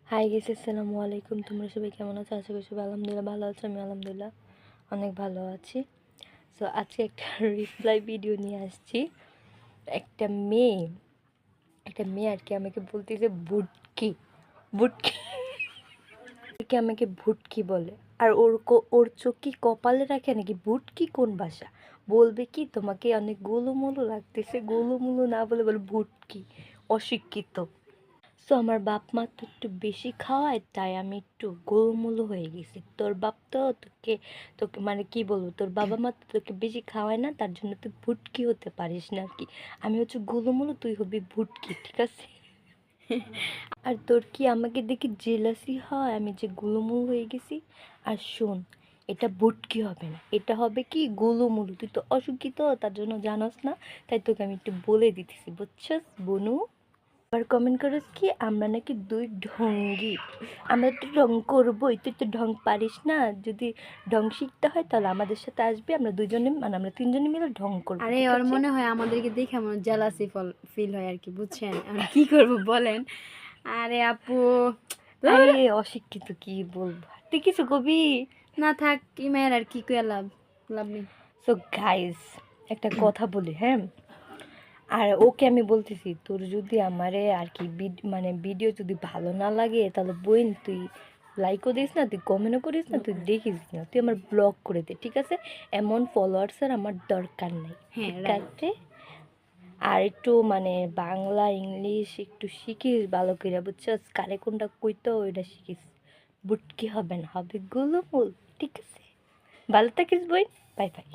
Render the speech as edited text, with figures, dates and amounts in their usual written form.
Hi guys, আসসালামু আলাইকুম। তোমরা সবাই কেমন আছো? আশা করি সবাই আলহামদুলিল্লাহ ভালো আছো। আমি আলহামদুলিল্লাহ অনেক ভালো আছি। সো আজকে একটা রিপ্লাই ভিডিও নিয়ে আসছি। একটা মেয়ে একটা মেয়ে আর কি আমাকে বলতেছে ভুটকি ভুটকি কি আমাকে ভুটকি বলে। আর ওর চোখ কি কপালে রাখে নাকি? ভুটকি কোন ভাষা? বলবে কি তোমাকে অনেক গোলুমুলু লাগতেছে, গোলুমুলু না বলে বলে ভুটকি। অশিক্ষিত। সো আমার বাপ মা তো একটু বেশি খাওয়ায়, তাই আমি একটু গোলমূলো হয়ে গেছি। তোর বাপ তো তোকে তোকে মানে কি বলবো, তোর বাবা মা তো তোকে বেশি খাওয়ায় না, তার জন্য তুই ভুটকি হতে পারিস না আর কি। আমি হচ্ছে গোলমূলো, তুই হবি ভুটকি, ঠিক আছে? আর তোর কি আমাকে দেখে জেলাসি হয় আমি যে গোলমূলো হয়ে গেছি? আর শোন, এটা ভুটকি হবে না, এটা হবে কি গোলমূলো। তুই তো অশিক্ষিত, তার জন্য জানোস না, তাই তোকে আমি একটু বলে দিতেছি, বুঝছস বনু? আবার কমেন্ট করিস কি আমরা নাকি দুই ঢঙ্গি। আমরা তো ঢং করবোই, তুই তো ঢং পারিস না। যদি ঢং শিখতে হয় তাহলে আমাদের সাথে আসবি, আমরা দুজনে মানে আমরা তিনজনে মিলে ঢং করবো, আরে ঠিক ওর আছে? মনে হয় আমাদেরকে দেখে আমার জেলাসি ফিল হয় আর কি, বুঝছেন? আমি কি করব বলেন? আরে আপু, ধুর। আরে অশিক্ষিত, কি বলবো, তুই কিছু কবি? না থাক, কি মেয়ের আর কি কইয়া লাভ, লাভ নেই। সো গাইস, একটা কথা বলি, হ্যাঁ? আর ওকে আমি বলতেছি, তোর যদি আমারে আর কি মানে ভিডিও যদি ভালো না লাগে তাহলে বোন তুই লাইকও দিস না, তুই কমেন্টও করিস না, তুই দেখিস না, তুই আমার ব্লক করে দে, ঠিক আছে? এমন ফলোয়ার্সের আমার দরকার নেই, হ্যাঁ, ঠিক রাইট। আছে? আর একটু মানে বাংলা ইংলিশ একটু শিখিস ভালো করে, বুঝছস? কারে কোনটা কইতো ওইটা শিখিস। বুটকি হবে না, হবে গোলমোল, ঠিক আছে? ভালো থাকিস বই। Bye bye.